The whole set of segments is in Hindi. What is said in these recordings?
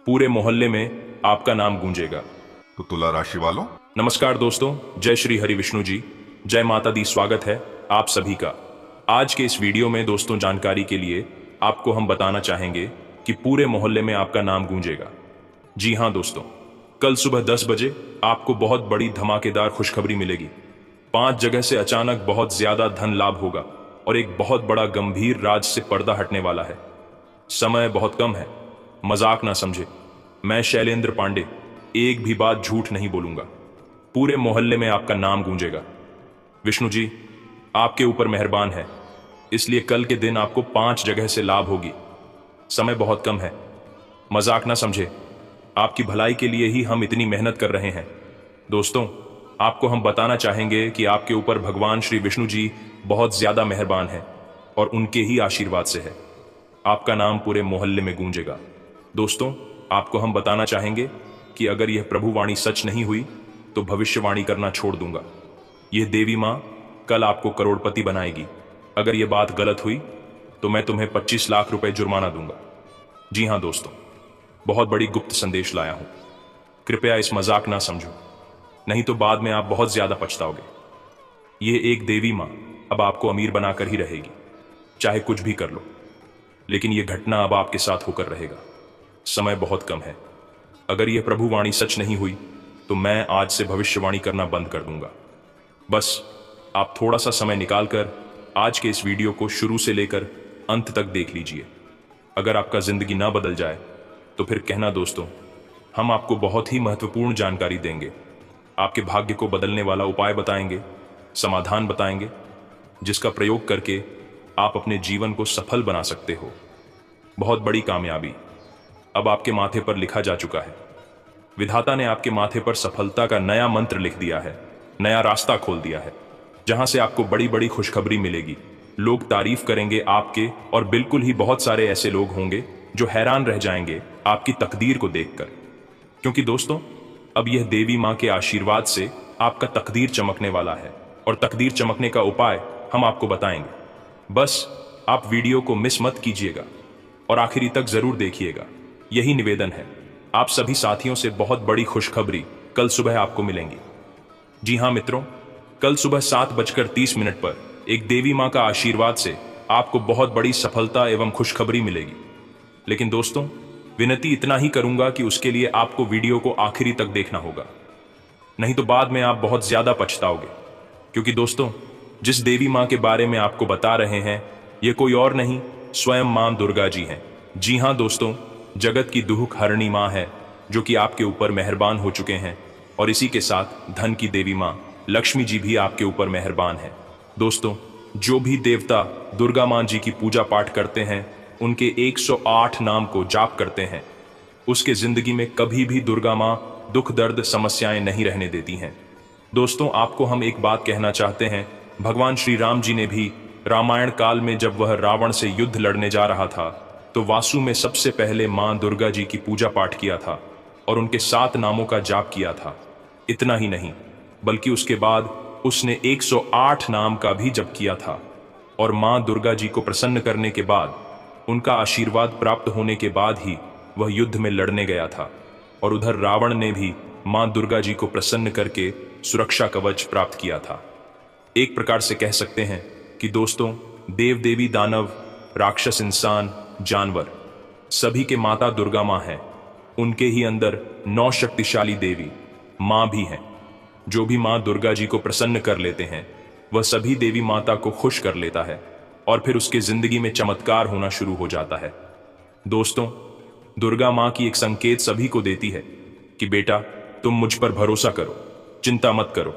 पूरे मोहल्ले में आपका नाम गूंजेगा। तो तुला राशि वालों, नमस्कार दोस्तों, जय श्री हरि विष्णु जी, जय माता दी। स्वागत है आप सभी का। आज के इस वीडियो में दोस्तों जानकारी के लिए आपको हम बताना चाहेंगे कि पूरे मोहल्ले में आपका नाम गूंजेगा। जी हाँ दोस्तों, कल सुबह 10 बजे आपको बहुत बड़ी धमाकेदार खुशखबरी मिलेगी। 5 जगह से अचानक बहुत ज्यादा धन लाभ होगा और एक बहुत बड़ा गंभीर राज से पर्दा हटने वाला है। समय बहुत कम है, मजाक ना समझे। मैं शैलेंद्र पांडे एक भी बात झूठ नहीं बोलूंगा। पूरे मोहल्ले में आपका नाम गूंजेगा। विष्णु जी आपके ऊपर मेहरबान है, इसलिए कल के दिन आपको 5 जगह से लाभ होगी। समय बहुत कम है, मजाक ना समझे। आपकी भलाई के लिए ही हम इतनी मेहनत कर रहे हैं। दोस्तों, आपको हम बताना चाहेंगे कि आपके ऊपर भगवान श्री विष्णु जी बहुत ज्यादा मेहरबान हैं और उनके ही आशीर्वाद से है आपका नाम पूरे मोहल्ले में गूंजेगा। दोस्तों, आपको हम बताना चाहेंगे कि अगर यह प्रभुवाणी सच नहीं हुई तो भविष्यवाणी करना छोड़ दूंगा। यह देवी मां कल आपको करोड़पति बनाएगी। अगर यह बात गलत हुई तो मैं तुम्हें 25 लाख रुपए जुर्माना दूंगा। जी हां दोस्तों, बहुत बड़ी गुप्त संदेश लाया हूं। कृपया इस मजाक ना समझो, नहीं तो बाद में आप बहुत ज्यादा पछताओगे। यह एक देवी मां अब आपको अमीर बनाकर ही रहेगी, चाहे कुछ भी कर लो। लेकिन यह घटना अब आपके साथ होकर रहेगा। समय बहुत कम है। अगर यह प्रभुवाणी सच नहीं हुई तो मैं आज से भविष्यवाणी करना बंद कर दूंगा। बस आप थोड़ा सा समय निकालकर आज के इस वीडियो को शुरू से लेकर अंत तक देख लीजिए। अगर आपका जिंदगी ना बदल जाए तो फिर कहना दोस्तों, हम आपको बहुत ही महत्वपूर्ण जानकारी देंगे। आपके भाग्य को बदलने वाला उपाय बताएंगे, समाधान बताएंगे, जिसका प्रयोग करके आप अपने जीवन को सफल बना सकते हो। बहुत बड़ी कामयाबी अब आपके माथे पर लिखा जा चुका है। विधाता ने आपके माथे पर सफलता का नया मंत्र लिख दिया है, नया रास्ता खोल दिया है, जहां से आपको बड़ी बड़ी खुशखबरी मिलेगी। लोग तारीफ करेंगे आपके, और बिल्कुल ही बहुत सारे ऐसे लोग होंगे जो हैरान रह जाएंगे आपकी तकदीर को देखकर। क्योंकि दोस्तों, अब यह देवी मां के आशीर्वाद से आपका तकदीर चमकने वाला है, और तकदीर चमकने का उपाय हम आपको बताएंगे। बस आप वीडियो को मिस मत कीजिएगा और आखिरी तक जरूर देखिएगा। यही निवेदन है। आप सभी साथियों से बहुत बड़ी खुशखबरी कल सुबह आपको मिलेंगी। जी हां मित्रों, कल सुबह 7:30 पर एक देवी मां का आशीर्वाद से आपको बहुत बड़ी सफलता एवं खुशखबरी मिलेगी। लेकिन दोस्तों, विनती इतना ही करूंगा कि उसके लिए आपको वीडियो को आखिरी तक देखना होगा, नहीं तो बाद में आप बहुत ज्यादा पछताओगे। क्योंकि दोस्तों, जिस देवी मां के बारे में आपको बता रहे हैं, ये कोई और नहीं, स्वयं मां दुर्गा जी हैं। जी हां दोस्तों, जगत की दुख हरणी मां है, जो कि आपके ऊपर मेहरबान हो चुके हैं। और इसी के साथ धन की देवी मां लक्ष्मी जी भी आपके ऊपर मेहरबान है। दोस्तों, जो भी देवता दुर्गा मां जी की पूजा पाठ करते हैं, उनके 108 नाम को जाप करते हैं, उसके जिंदगी में कभी भी दुर्गा मां दुख दर्द समस्याएं नहीं रहने देती हैं। दोस्तों, आपको हम एक बात कहना चाहते हैं। भगवान श्री राम जी ने भी रामायण काल में जब वह रावण से युद्ध लड़ने जा रहा था, तो वासु में सबसे पहले मां दुर्गा जी की पूजा पाठ किया था और उनके 7 नामों का जाप किया था। इतना ही नहीं, बल्कि उसके बाद उसने 108 नाम का भी जप किया था। और मां दुर्गा जी को प्रसन्न करने के बाद, उनका आशीर्वाद प्राप्त होने के बाद ही वह युद्ध में लड़ने गया था। और उधर रावण ने भी मां दुर्गा जी को प्रसन्न करके सुरक्षा कवच प्राप्त किया था। एक प्रकार से कह सकते हैं कि दोस्तों, देव देवी दानव राक्षस इंसान जानवर सभी के माता दुर्गा मां हैं। उनके ही अंदर 9 शक्तिशाली देवी मां भी हैं। जो भी मां दुर्गा जी को प्रसन्न कर लेते हैं, वह सभी देवी माता को खुश कर लेता है और फिर उसके जिंदगी में चमत्कार होना शुरू हो जाता है। दोस्तों, दुर्गा मां की एक संकेत सभी को देती है कि बेटा, तुम मुझ पर भरोसा करो, चिंता मत करो,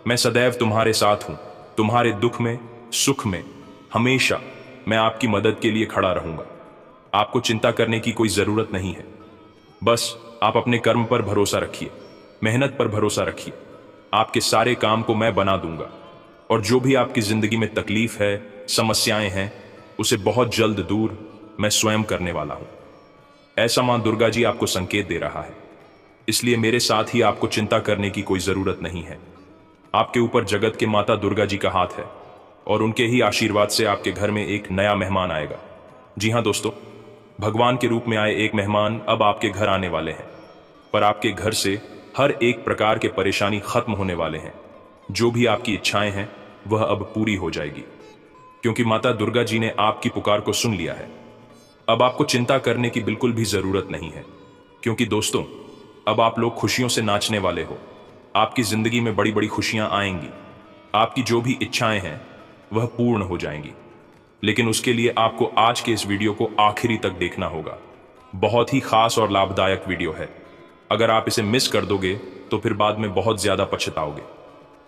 मैं सदैव तुम्हारे साथ हूं। तुम्हारे दुख में सुख में हमेशा मैं आपकी मदद के लिए खड़ा रहूंगा। आपको चिंता करने की कोई जरूरत नहीं है। बस आप अपने कर्म पर भरोसा रखिए, मेहनत पर भरोसा रखिए। आपके सारे काम को मैं बना दूंगा, और जो भी आपकी जिंदगी में तकलीफ है, समस्याएं हैं, उसे बहुत जल्द दूर मैं स्वयं करने वाला हूं। ऐसा मां दुर्गा जी आपको संकेत दे रहा है। इसलिए मेरे साथ ही आपको चिंता करने की कोई जरूरत नहीं है। आपके ऊपर जगत के माता दुर्गा जी का हाथ है, और उनके ही आशीर्वाद से आपके घर में एक नया मेहमान आएगा। जी हां दोस्तों, भगवान के रूप में आए एक मेहमान अब आपके घर आने वाले हैं, पर आपके घर से हर एक प्रकार के परेशानी खत्म होने वाले हैं। जो भी आपकी इच्छाएं हैं वह अब पूरी हो जाएगी, क्योंकि माता दुर्गा जी ने आपकी पुकार को सुन लिया है। अब आपको चिंता करने की बिल्कुल भी जरूरत नहीं है, क्योंकि दोस्तों अब आप लोग खुशियों से नाचने वाले हो। आपकी जिंदगी में बड़ी बड़ी खुशियां आएंगी। आपकी जो भी इच्छाएं हैं वह पूर्ण हो जाएंगी, लेकिन उसके लिए आपको आज के इस वीडियो को आखिरी तक देखना होगा। बहुत ही खास और लाभदायक वीडियो है। अगर आप इसे मिस कर दोगे तो फिर बाद में बहुत ज्यादा पछताओगे।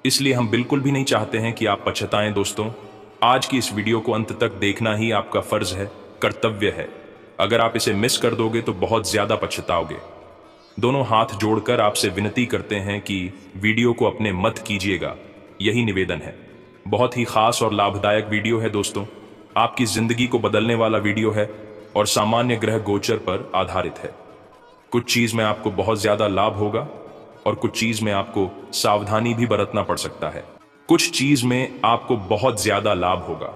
इसलिए हम बिल्कुल भी नहीं चाहते हैं कि आप पछताएं। दोस्तों, आज की इस वीडियो को अंत तक देखना ही आपका फर्ज है, कर्तव्य है। अगर आप इसे मिस कर दोगे तो बहुत ज्यादा पछताओगे। दोनों हाथ जोड़कर आपसे विनती करते हैं कि वीडियो को अपने मत कीजिएगा, यही निवेदन है। बहुत ही खास और लाभदायक वीडियो है दोस्तों, आपकी जिंदगी को बदलने वाला वीडियो है और सामान्य ग्रह गोचर पर आधारित है। कुछ चीज में आपको बहुत ज्यादा लाभ होगा और कुछ चीज में आपको सावधानी भी बरतना पड़ सकता है। कुछ चीज में आपको बहुत ज्यादा लाभ होगा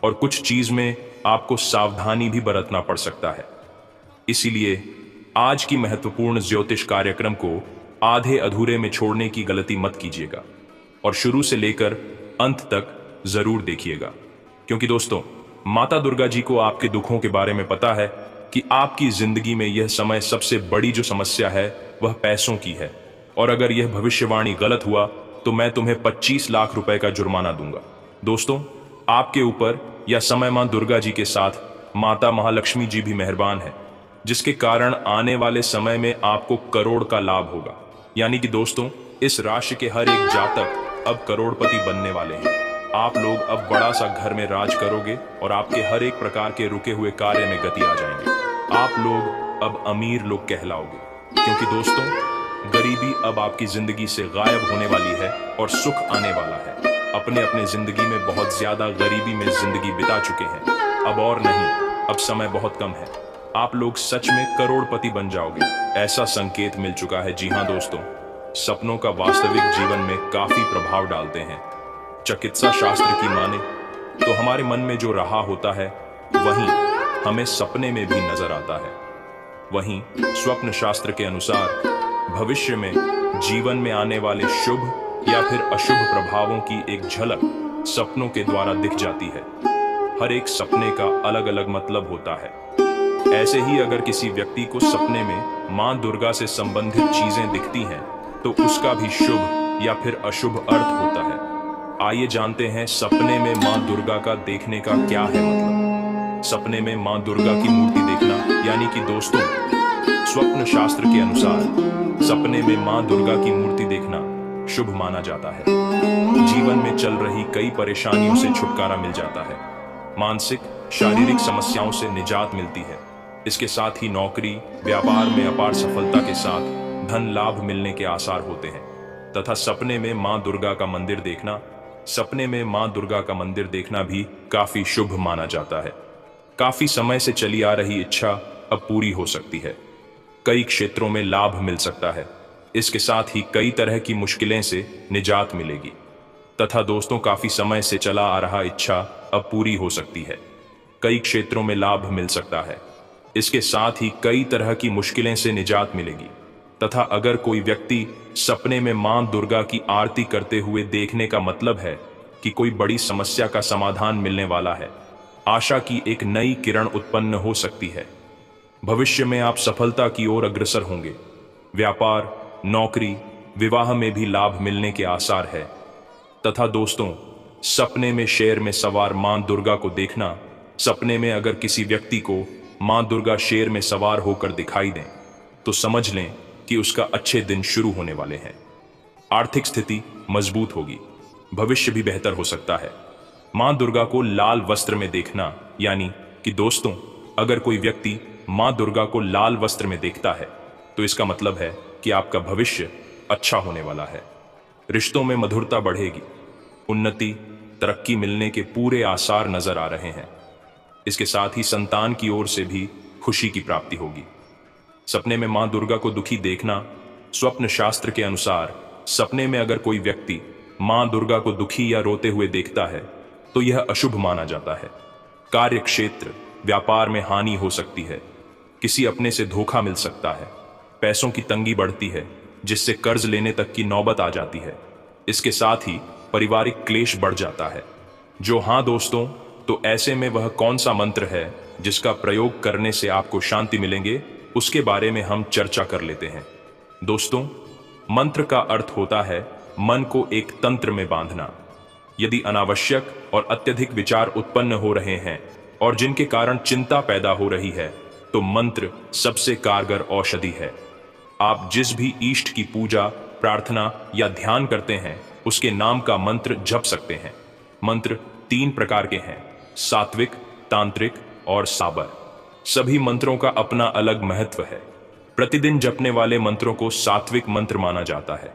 और कुछ चीज में आपको सावधानी भी बरतना पड़ सकता है। इसीलिए आज की महत्वपूर्ण ज्योतिष कार्यक्रम को आधे अधूरे में छोड़ने की गलती मत कीजिएगा और शुरू से लेकर अंत तक जरूर देखिएगा, क्योंकि दोस्तों माता दुर्गा जी को आपके दुखों के बारे में पता है कि आपकी जिंदगी में यह समय सबसे बड़ी जो समस्या है वह पैसों की है, और अगर यह भविष्यवाणी गलत हुआ तो मैं तुम्हें 25 लाख रुपए का जुर्माना दूंगा। दोस्तों, आपके ऊपर यह समय मां दुर्गा जी के साथ माता महालक्ष्मी जी भी मेहरबान है, जिसके कारण आने वाले समय में आपको करोड़ का लाभ होगा। यानी कि दोस्तों, इस राशि के हर एक जातक अब करोड़पति बनने वाले हैं। आप लोग अब बड़ा सा घर में राज करोगे और आपके हर एक प्रकार के रुके हुए कार्य में गति आ जाएंगे। आप लोग अब अमीर लोग कहलाओगे, क्योंकि दोस्तों गरीबी अब आपकी जिंदगी से गायब होने वाली है और सुख आने वाला है। अपने अपने जिंदगी में बहुत ज्यादा गरीबी में जिंदगी बिता चुके हैं, अब और नहीं, अब समय बहुत कम है। आप लोग सच में करोड़पति बन जाओगे, ऐसा संकेत मिल चुका है। जी हाँ दोस्तों, सपनों का वास्तविक जीवन में काफी प्रभाव डालते हैं। चिकित्सा शास्त्र की माने तो हमारे मन में जो रहा होता है वहीं हमें सपने में भी नजर आता है। वहीं स्वप्न शास्त्र के अनुसार भविष्य में जीवन में आने वाले शुभ या फिर अशुभ प्रभावों की एक झलक सपनों के द्वारा दिख जाती है। हर एक सपने का अलग अलग मतलब होता है। ऐसे ही अगर किसी व्यक्ति को सपने में मां दुर्गा से संबंधित चीजें दिखती हैं तो उसका भी शुभ या फिर अशुभ अर्थ होता है। आइए जानते हैं सपने में मां दुर्गा का देखने का क्या है मतलब। सपने में मां दुर्गा की मूर्ति देखना, यानी कि दोस्तों स्वप्न शास्त्र के अनुसार सपने में मां दुर्गा की मूर्ति देखना शुभ माना जाता है। जीवन में चल रही कई परेशानियों से छुटकारा मिल जाता है। मानसिक शारीरिक समस्याओं से निजात मिलती है। इसके साथ ही नौकरी व्यापार में अपार सफलता के साथ धन लाभ मिलने के आसार होते हैं। तथा सपने में मां दुर्गा का मंदिर देखना, सपने में मां दुर्गा का मंदिर देखना भी काफी शुभ माना जाता है। काफी समय से चली आ रही इच्छा अब पूरी हो सकती है। कई क्षेत्रों में लाभ मिल सकता है। इसके साथ ही कई तरह की मुश्किलें से निजात मिलेगी। तथा दोस्तों काफी समय से चला आ रहा इच्छा अब पूरी हो सकती है। कई क्षेत्रों में लाभ मिल सकता है। इसके साथ ही कई तरह की मुश्किलें से निजात मिलेगी। तथा अगर कोई व्यक्ति सपने में मां दुर्गा की आरती करते हुए देखने का मतलब है कि कोई बड़ी समस्या का समाधान मिलने वाला है। आशा की एक नई किरण उत्पन्न हो सकती है। भविष्य में आप सफलता की ओर अग्रसर होंगे। व्यापार, नौकरी, विवाह में भी लाभ मिलने के आसार है। तथा दोस्तों, सपने में शेर में सवार मां दुर्गा को देखना, सपने में अगर किसी व्यक्ति को मां दुर्गा शेर में सवार होकर दिखाई दें तो समझ लें कि उसका अच्छे दिन शुरू होने वाले हैं। आर्थिक स्थिति मजबूत होगी, भविष्य भी बेहतर हो सकता है। मां दुर्गा को लाल वस्त्र में देखना, यानी कि दोस्तों अगर कोई व्यक्ति मां दुर्गा को लाल वस्त्र में देखता है तो इसका मतलब है कि आपका भविष्य अच्छा होने वाला है। रिश्तों में मधुरता बढ़ेगी, उन्नति तरक्की मिलने के पूरे आसार नजर आ रहे हैं। इसके साथ ही संतान की ओर से भी खुशी की प्राप्ति होगी। सपने में मां दुर्गा को दुखी देखना, स्वप्न शास्त्र के अनुसार सपने में अगर कोई व्यक्ति मां दुर्गा को दुखी या रोते हुए देखता है तो यह अशुभ माना जाता है। कार्य क्षेत्र व्यापार में हानि हो सकती है। किसी अपने से धोखा मिल सकता है, पैसों की तंगी बढ़ती है जिससे कर्ज लेने तक की नौबत आ जाती है। इसके साथ ही पारिवारिक क्लेश बढ़ जाता है। जो हाँ दोस्तों, तो ऐसे में वह कौन सा मंत्र है जिसका प्रयोग करने से आपको शांति मिलेंगे, उसके बारे में हम चर्चा कर लेते हैं। दोस्तों, मंत्र का अर्थ होता है मन को एक तंत्र में बांधना। यदि अनावश्यक और अत्यधिक विचार उत्पन्न हो रहे हैं और जिनके कारण चिंता पैदा हो रही है, तो मंत्र सबसे कारगर औषधि है। आप जिस भी इष्ट की पूजा, प्रार्थना या ध्यान करते हैं, उसके नाम का मंत्र जप सकते हैं। मंत्र 3 प्रकार के हैं: सात्विक, तांत्रिक और साबर। सभी मंत्रों का अपना अलग महत्व है। प्रतिदिन जपने वाले मंत्रों को सात्विक मंत्र माना जाता है।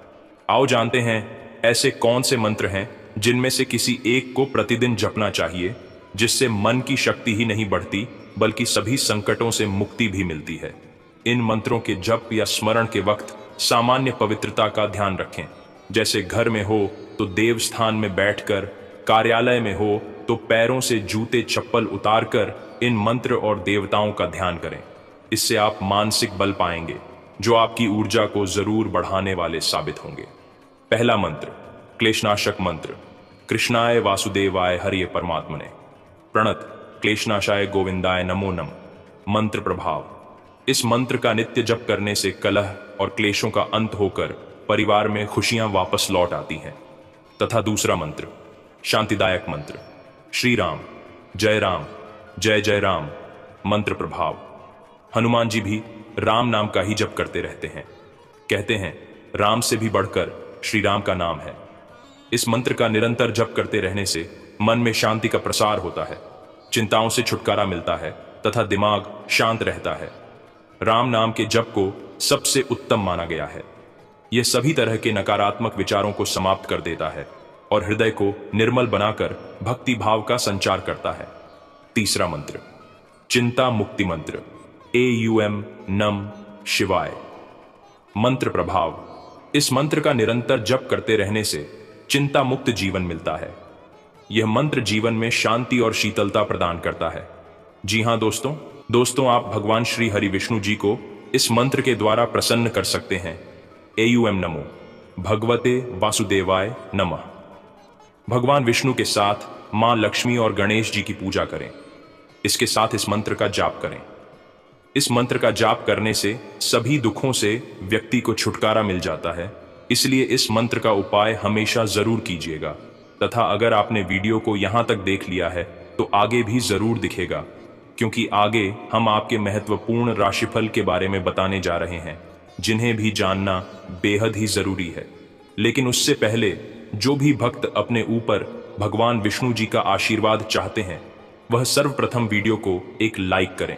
आओ जानते हैं ऐसे कौन से मंत्र हैं जिनमें से किसी एक को प्रतिदिन जपना चाहिए, जिससे मन की शक्ति ही नहीं बढ़ती बल्कि सभी संकटों से मुक्ति भी मिलती है। इन मंत्रों के जप या स्मरण के वक्त सामान्य पवित्रता का ध्यान रखें। जैसे घर में हो तो देव स्थान में बैठकर, कार्यालय में हो तो पैरों से जूते चप्पल उतारकर इन मंत्र और देवताओं का ध्यान करें। इससे आप मानसिक बल पाएंगे जो आपकी ऊर्जा को जरूर बढ़ाने वाले साबित होंगे। पहला मंत्र, क्लेशनाशक मंत्र। कृष्णाय वासुदेवाय हरिये परमात्मने प्रणत क्लेशनाशाय गोविंदाय नमो नम। मंत्र प्रभाव। इस मंत्र का नित्य जप करने से कलह और क्लेशों का अंत होकर परिवार में खुशियां वापस लौट आती हैं। तथा दूसरा मंत्र, शांतिदायक मंत्र। श्री राम, जय जय राम। मंत्र प्रभाव। हनुमान जी भी राम नाम का ही जप करते रहते हैं। कहते हैं राम से भी बढ़कर श्री राम का नाम है। इस मंत्र का निरंतर जप करते रहने से मन में शांति का प्रसार होता है, चिंताओं से छुटकारा मिलता है तथा दिमाग शांत रहता है। राम नाम के जप को सबसे उत्तम माना गया है। यह सभी तरह के नकारात्मक विचारों को समाप्त कर देता है और हृदय को निर्मल बनाकर भक्ति भाव का संचार करता है। तीसरा मंत्र, चिंता मुक्ति मंत्र। AUM नम शिवाय। मंत्र प्रभाव। इस मंत्र का निरंतर जप करते रहने से चिंता मुक्त जीवन मिलता है। यह मंत्र जीवन में शांति और शीतलता प्रदान करता है। जी हां दोस्तों, आप भगवान श्री हरि विष्णु जी को इस मंत्र के द्वारा प्रसन्न कर सकते हैं। AUM नमो भगवते वासुदेवाय नमः। भगवान विष्णु के साथ मां लक्ष्मी और गणेश जी की पूजा करें। इसके साथ इस मंत्र का जाप करें। इस मंत्र का जाप करने से सभी दुखों से व्यक्ति को छुटकारा मिल जाता है। इसलिए इस मंत्र का उपाय हमेशा जरूर कीजिएगा। तथा अगर आपने वीडियो को यहां तक देख लिया है तो आगे भी जरूर दिखेगा, क्योंकि आगे हम आपके महत्वपूर्ण राशिफल के बारे में बताने जा रहे हैं, जिन्हें भी जानना बेहद ही जरूरी है। लेकिन उससे पहले जो भी भक्त अपने ऊपर भगवान विष्णु जी का आशीर्वाद चाहते हैं, वह सर्वप्रथम वीडियो को एक लाइक करें।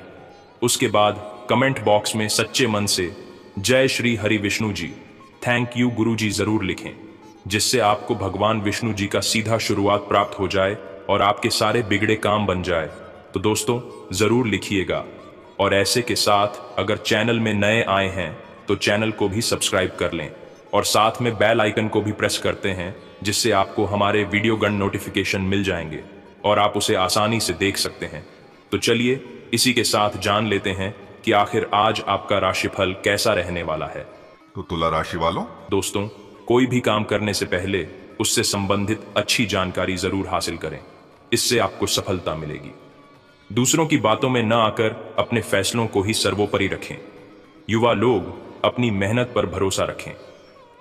उसके बाद कमेंट बॉक्स में सच्चे मन से जय श्री हरि विष्णु जी, थैंक यू गुरु जी जरूर लिखें, जिससे आपको भगवान विष्णु जी का सीधा शुरुआत प्राप्त हो जाए और आपके सारे बिगड़े काम बन जाए। तो दोस्तों जरूर लिखिएगा। और ऐसे के साथ अगर चैनल में नए आए हैं तो चैनल को भी सब्सक्राइब कर लें और साथ में बेल आइकन को भी प्रेस करते हैं, जिससे आपको हमारे वीडियो गण नोटिफिकेशन मिल जाएंगे और आप उसे आसानी से देख सकते हैं। तो चलिए इसी के साथ जान लेते हैं कि आखिर आज आपका राशिफल कैसा रहने वाला है। तो तुला राशि वालों, दोस्तों, कोई भी काम करने से पहले उससे संबंधित अच्छी जानकारी जरूर हासिल करें। इससे आपको सफलता मिलेगी। दूसरों की बातों में न आकर अपने फैसलों को ही सर्वोपरि रखें। युवा लोग अपनी मेहनत पर भरोसा रखें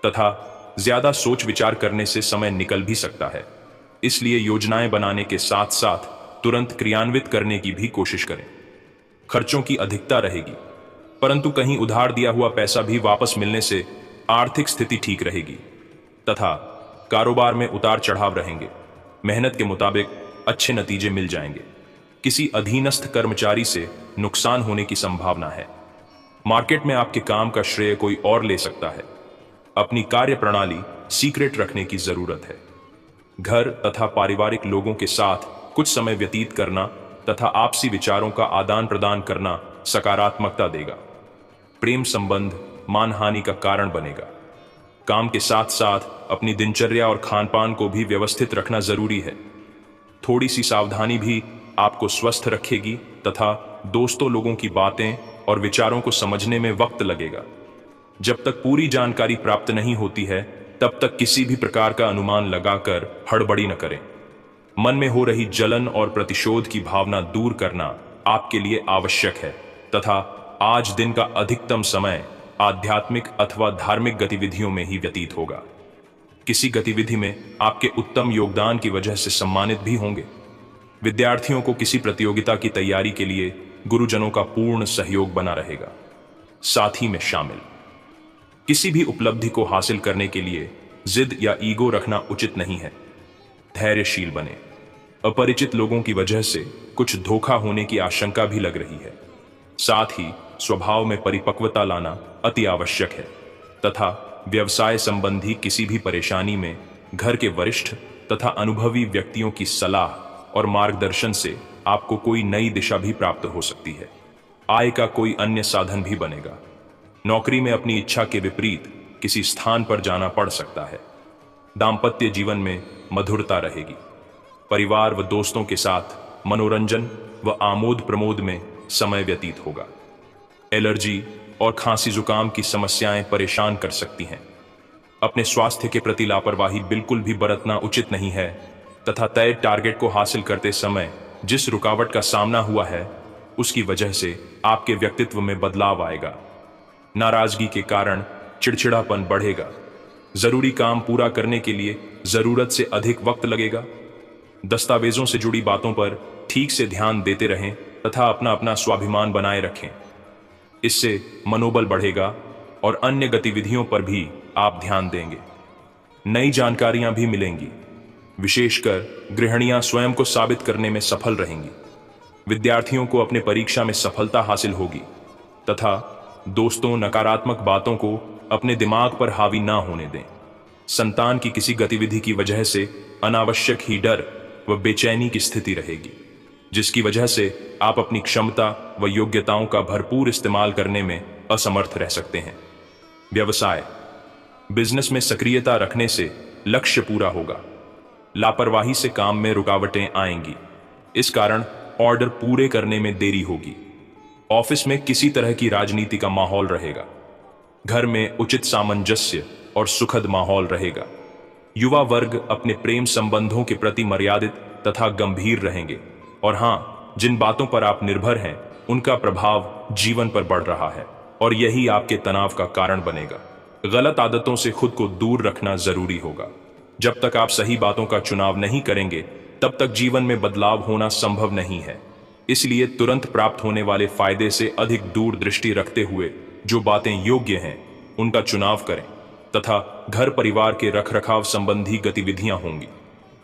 तथा ज्यादा सोच विचार करने से समय निकल भी सकता है। इसलिए योजनाएं बनाने के साथ साथ तुरंत क्रियान्वित करने की भी कोशिश करें। खर्चों की अधिकता रहेगी, परंतु कहीं उधार दिया हुआ पैसा भी वापस मिलने से आर्थिक स्थिति ठीक रहेगी तथा कारोबार में उतार चढ़ाव रहेंगे। मेहनत के मुताबिक अच्छे नतीजे मिल जाएंगे। किसी अधीनस्थ कर्मचारी से नुकसान होने की संभावना है। मार्केट में आपके काम का श्रेय कोई और ले सकता है। अपनी कार्य प्रणाली सीक्रेट रखने की जरूरत है। घर तथा पारिवारिक लोगों के साथ कुछ समय व्यतीत करना तथा आपसी विचारों का आदान प्रदान करना सकारात्मकता देगा। प्रेम संबंध मानहानि का कारण बनेगा। काम के साथ साथ अपनी दिनचर्या और खानपान को भी व्यवस्थित रखना जरूरी है। थोड़ी सी सावधानी भी आपको स्वस्थ रखेगी तथा दोस्तों लोगों की बातें और विचारों को समझने में वक्त लगेगा। जब तक पूरी जानकारी प्राप्त नहीं होती है, तब तक किसी भी प्रकार का अनुमान लगाकर हड़बड़ी न करें। मन में हो रही जलन और प्रतिशोध की भावना दूर करना आपके लिए आवश्यक है तथा आज दिन का अधिकतम समय आध्यात्मिक अथवा धार्मिक गतिविधियों में ही व्यतीत होगा। किसी गतिविधि में आपके उत्तम योगदान की वजह से सम्मानित भी होंगे। विद्यार्थियों को किसी प्रतियोगिता की तैयारी के लिए गुरुजनों का पूर्ण सहयोग बना रहेगा। साथी में शामिल किसी भी उपलब्धि को हासिल करने के लिए जिद या ईगो रखना उचित नहीं है। धैर्यशील बने। अपरिचित लोगों की वजह से कुछ धोखा होने की आशंका भी लग रही है। साथ ही स्वभाव में परिपक्वता लाना अति आवश्यक है तथा व्यवसाय संबंधी किसी भी परेशानी में घर के वरिष्ठ तथा अनुभवी व्यक्तियों की सलाह और मार्गदर्शन से आपको कोई नई दिशा भी प्राप्त हो सकती है। आय का कोई अन्य साधन भी बनेगा। नौकरी में अपनी इच्छा के विपरीत किसी स्थान पर जाना पड़ सकता है। दाम्पत्य जीवन में मधुरता रहेगी। परिवार व दोस्तों के साथ मनोरंजन व आमोद प्रमोद में समय व्यतीत होगा। एलर्जी और खांसी जुकाम की समस्याएं परेशान कर सकती हैं। अपने स्वास्थ्य के प्रति लापरवाही बिल्कुल भी बरतना उचित नहीं है तथा तय टारगेट को हासिल करते समय जिस रुकावट का सामना हुआ है, उसकी वजह से आपके व्यक्तित्व में बदलाव आएगा। नाराजगी के कारण चिड़चिड़ापन बढ़ेगा। जरूरी काम पूरा करने के लिए जरूरत से अधिक वक्त लगेगा। दस्तावेजों से जुड़ी बातों पर ठीक से ध्यान देते रहें तथा अपना अपना स्वाभिमान बनाए रखें। इससे मनोबल बढ़ेगा और अन्य गतिविधियों पर भी आप ध्यान देंगे। नई जानकारियां भी मिलेंगी। विशेषकर गृहिणियां स्वयं को साबित करने में सफल रहेंगी। विद्यार्थियों को अपने परीक्षा में सफलता हासिल होगी तथा दोस्तों नकारात्मक बातों को अपने दिमाग पर हावी ना होने दें। संतान की किसी गतिविधि की वजह से अनावश्यक ही डर व बेचैनी की स्थिति रहेगी, जिसकी वजह से आप अपनी क्षमता व योग्यताओं का भरपूर इस्तेमाल करने में असमर्थ रह सकते हैं। व्यवसाय बिजनेस में सक्रियता रखने से लक्ष्य पूरा होगा। लापरवाही से काम में रुकावटें आएंगी। इस कारण ऑर्डर पूरे करने में देरी होगी। ऑफिस में किसी तरह की राजनीति का माहौल रहेगा। घर में उचित सामंजस्य और सुखद माहौल रहेगा। युवा वर्ग अपने प्रेम संबंधों के प्रति मर्यादित तथा गंभीर रहेंगे और हाँ, जिन बातों पर आप निर्भर हैं उनका प्रभाव जीवन पर बढ़ रहा है और यही आपके तनाव का कारण बनेगा। गलत आदतों से खुद को दूर रखना जरूरी होगा। जब तक आप सही बातों का चुनाव नहीं करेंगे, तब तक जीवन में बदलाव होना संभव नहीं है। इसलिए तुरंत प्राप्त होने वाले फायदे से अधिक दूरदृष्टि रखते हुए जो बातें योग्य हैं उनका चुनाव करें तथा घर परिवार के रखरखाव संबंधी गतिविधियां होंगी।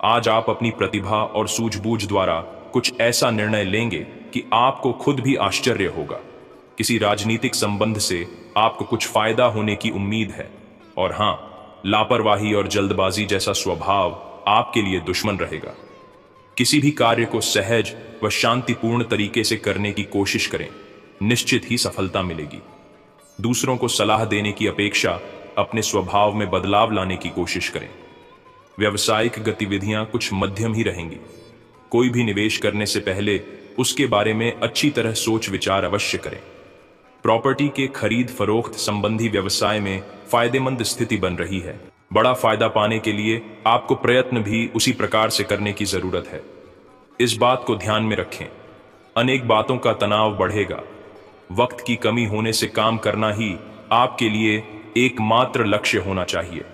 आज आप अपनी प्रतिभा और सूझबूझ द्वारा कुछ ऐसा निर्णय लेंगे कि आपको खुद भी आश्चर्य होगा। किसी राजनीतिक संबंध से आपको कुछ फायदा होने की उम्मीद है और हाँ, लापरवाही और जल्दबाजी जैसा स्वभाव आपके लिए दुश्मन रहेगा। किसी भी कार्य को सहज व शांतिपूर्ण तरीके से करने की कोशिश करें, निश्चित ही सफलता मिलेगी। दूसरों को सलाह देने की अपेक्षा अपने स्वभाव में बदलाव लाने की कोशिश करें। व्यावसायिक गतिविधियां कुछ मध्यम ही रहेंगी। कोई भी निवेश करने से पहले उसके बारे में अच्छी तरह सोच विचार अवश्य करें। प्रॉपर्टी के खरीद फरोख्त संबंधी व्यवसाय में फायदेमंद स्थिति बन रही है। बड़ा फायदा पाने के लिए आपको प्रयत्न भी उसी प्रकार से करने की जरूरत है। इस बात को ध्यान में रखें। अनेक बातों का तनाव बढ़ेगा। वक्त की कमी होने से काम करना ही आपके लिए एकमात्र लक्ष्य होना चाहिए।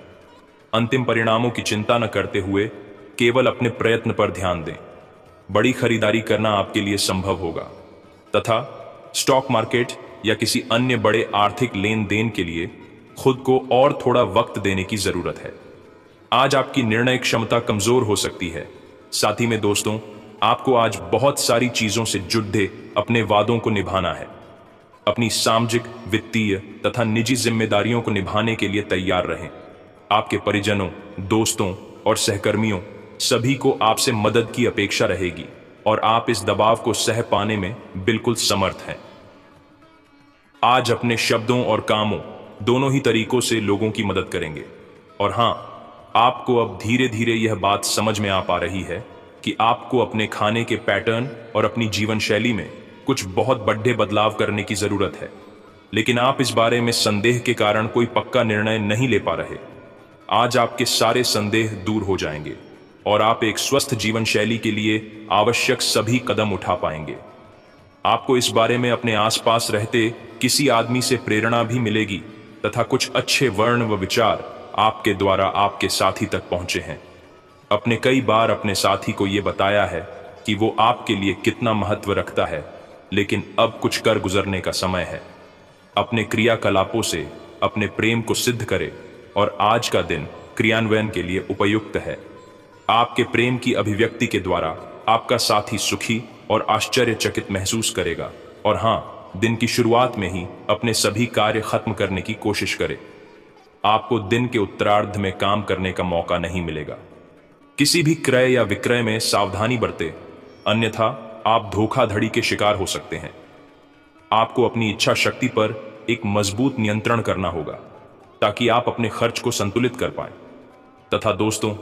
अंतिम परिणामों की चिंता न करते हुए केवल अपने प्रयत्न पर ध्यान दें। बड़ी खरीदारी करना आपके लिए संभव होगा तथा स्टॉक मार्केट या किसी अन्य बड़े आर्थिक लेन देन के लिए खुद को और थोड़ा वक्त देने की जरूरत है। आज आपकी निर्णय क्षमता कमजोर हो सकती है। साथ ही में दोस्तों, आपको आज बहुत सारी चीजों से जुड़े अपने वादों को निभाना है। अपनी सामाजिक, वित्तीय तथा निजी जिम्मेदारियों को निभाने के लिए तैयार रहें। आपके परिजनों, दोस्तों और सहकर्मियों सभी को आपसे मदद की अपेक्षा रहेगी और आप इस दबाव को सह पाने में बिल्कुल समर्थ हैं। आज अपने शब्दों और कामों दोनों ही तरीकों से लोगों की मदद करेंगे और हाँ, आपको अब धीरे धीरे यह बात समझ में आ पा रही है कि आपको अपने खाने के पैटर्न और अपनी जीवन शैली में कुछ बहुत बड़े बदलाव करने की जरूरत है, लेकिन आप इस बारे में संदेह के कारण कोई पक्का निर्णय नहीं ले पा रहे। आज आपके सारे संदेह दूर हो जाएंगे और आप एक स्वस्थ जीवन शैली के लिए आवश्यक सभी कदम उठा पाएंगे। आपको इस बारे में अपने आसपास रहते किसी आदमी से प्रेरणा भी मिलेगी तथा कुछ अच्छे वर्ण व विचार आपके द्वारा आपके साथी तक पहुंचे हैं। अपने कई बार अपने साथी को यह बताया है कि वो आपके लिए कितना महत्व रखता है, लेकिन अब कुछ कर गुजरने का समय है। अपने क्रियाकलापों से अपने प्रेम को सिद्ध करें और आज का दिन क्रियान्वयन के लिए उपयुक्त है। आपके प्रेम की अभिव्यक्ति के द्वारा आपका साथी सुखी और आश्चर्यचकित महसूस करेगा। और हाँ, दिन की शुरुआत में ही अपने सभी कार्य खत्म करने की कोशिश करें। आपको दिन के उत्तरार्ध में काम करने का मौका नहीं मिलेगा। किसी भी क्रय या विक्रय में सावधानी बरतें, अन्यथा आप धोखाधड़ी के शिकार हो सकते हैं। आपको अपनी इच्छा शक्ति पर एक मजबूत नियंत्रण करना होगा ताकि आप अपने खर्च को संतुलित कर पाएं। तथा दोस्तों,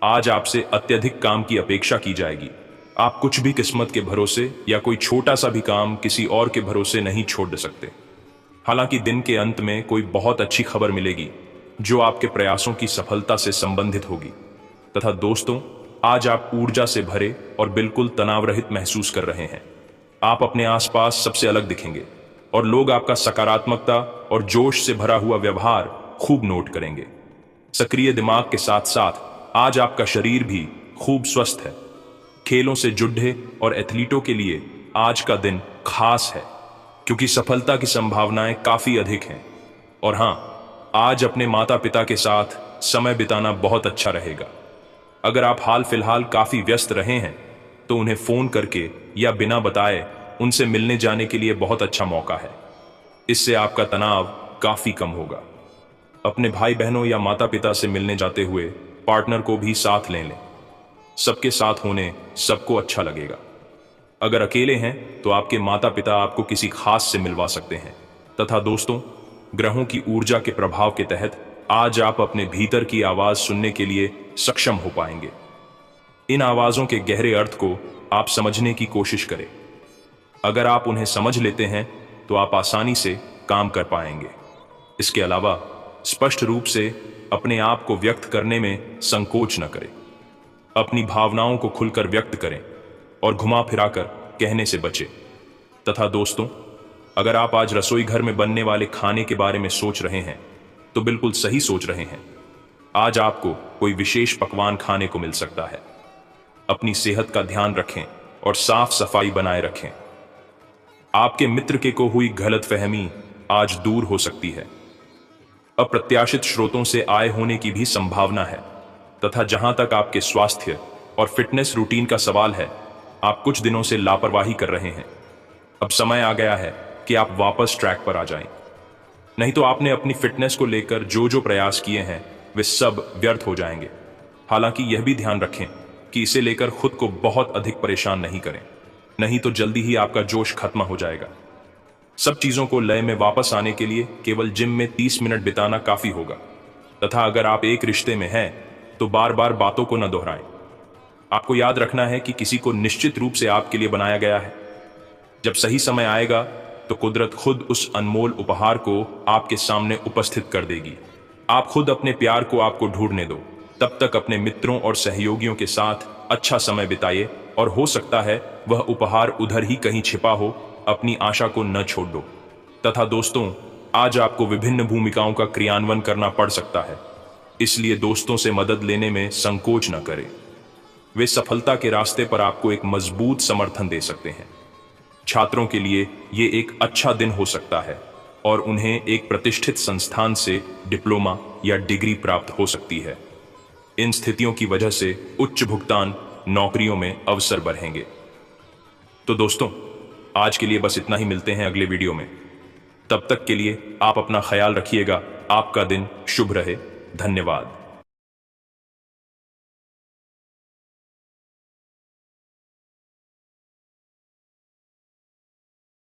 आज आपसे अत्यधिक काम की अपेक्षा की जाएगी। आप कुछ भी किस्मत के भरोसे या कोई छोटा सा भी काम किसी और के भरोसे नहीं छोड़ सकते। हालांकि दिन के अंत में कोई बहुत अच्छी खबर मिलेगी जो आपके प्रयासों की सफलता से संबंधित होगी। तथा दोस्तों, आज आप ऊर्जा से भरे और बिल्कुल तनाव रहित महसूस कर रहे हैं। आप अपने आसपास सबसे अलग दिखेंगे और लोग आपका सकारात्मकता और जोश से भरा हुआ व्यवहार खूब नोट करेंगे। सक्रिय दिमाग के साथ साथ आज आपका शरीर भी खूब स्वस्थ है। खेलों से जुड़े और एथलीटों के लिए आज का दिन खास है क्योंकि सफलता की संभावनाएं काफी अधिक हैं। और हाँ, आज अपने माता पिता के साथ समय बिताना बहुत अच्छा रहेगा। अगर आप हाल फिलहाल काफी व्यस्त रहे हैं तो उन्हें फोन करके या बिना बताए उनसे मिलने जाने के लिए बहुत अच्छा मौका है। इससे आपका तनाव काफी कम होगा। अपने भाई बहनों या माता पिता से मिलने जाते हुए पार्टनर को भी साथ ले लें। सबके साथ होने सबको अच्छा लगेगा। अगर अकेले हैं तो आपके माता पिता आपको किसी खास से मिलवा सकते हैं। तथा दोस्तों, ग्रहों की ऊर्जा के प्रभाव के तहत आज आप अपने भीतर की आवाज सुनने के लिए सक्षम हो पाएंगे। इन आवाजों के गहरे अर्थ को आप समझने की कोशिश करें। अगर आप उन्हें समझ लेते हैं तो आप आसानी से काम कर पाएंगे। इसके अलावा स्पष्ट रूप से अपने आप को व्यक्त करने में संकोच न करें। अपनी भावनाओं को खुलकर व्यक्त करें और घुमा फिराकर कहने से बचें। तथा दोस्तों, अगर आप आज रसोई घर में बनने वाले खाने के बारे में सोच रहे हैं तो बिल्कुल सही सोच रहे हैं। आज आपको कोई विशेष पकवान खाने को मिल सकता है। अपनी सेहत का ध्यान रखें और साफ सफाई बनाए रखें। आपके मित्र के को हुई गलतफहमी आज दूर हो सकती है। अप्रत्याशित स्रोतों से आय होने की भी संभावना है। तथा जहां तक आपके स्वास्थ्य और फिटनेस रूटीन का सवाल है, आप कुछ दिनों से लापरवाही कर रहे हैं। अब समय आ गया है कि आप वापस ट्रैक पर आ जाएं। नहीं तो आपने अपनी फिटनेस को लेकर जो जो प्रयास किए हैं वे सब व्यर्थ हो जाएंगे। हालांकि यह भी ध्यान रखें कि इसे लेकर खुद को बहुत अधिक परेशान नहीं करें, नहीं तो जल्दी ही आपका जोश खत्म हो जाएगा। सब चीजों को लय में वापस आने के लिए केवल जिम में 30 मिनट बिताना काफी होगा। तथा अगर आप एक रिश्ते में हैं तो बार बार बातों को न दोहराएं। आपको याद रखना है कि किसी को निश्चित रूप से आपके लिए बनाया गया है। जब सही समय आएगा तो कुदरत खुद उस अनमोल उपहार को आपके सामने उपस्थित कर देगी। आप खुद अपने प्यार को आपको ढूंढने दो। तब तक अपने मित्रों और सहयोगियों के साथ अच्छा समय बिताइए और हो सकता है वह उपहार उधर ही कहीं छिपा हो। अपनी आशा को न छोड़ दो। तथा दोस्तों, आज आपको विभिन्न भूमिकाओं का क्रियान्वयन करना पड़ सकता है, इसलिए दोस्तों से मदद लेने में संकोच न करें। वे सफलता के रास्ते पर आपको एक मजबूत समर्थन दे सकते हैं। छात्रों के लिए ये एक अच्छा दिन हो सकता है और उन्हें एक प्रतिष्ठित संस्थान से डिप्लोमा या डिग्री प्राप्त हो सकती है। इन स्थितियों की वजह से उच्च भुगतान नौकरियों में अवसर बढ़ेंगे। तो दोस्तों, आज के लिए बस इतना ही। मिलते हैं अगले वीडियो में। तब तक के लिए आप अपना ख्याल रखिएगा। आपका दिन शुभ रहे। धन्यवाद।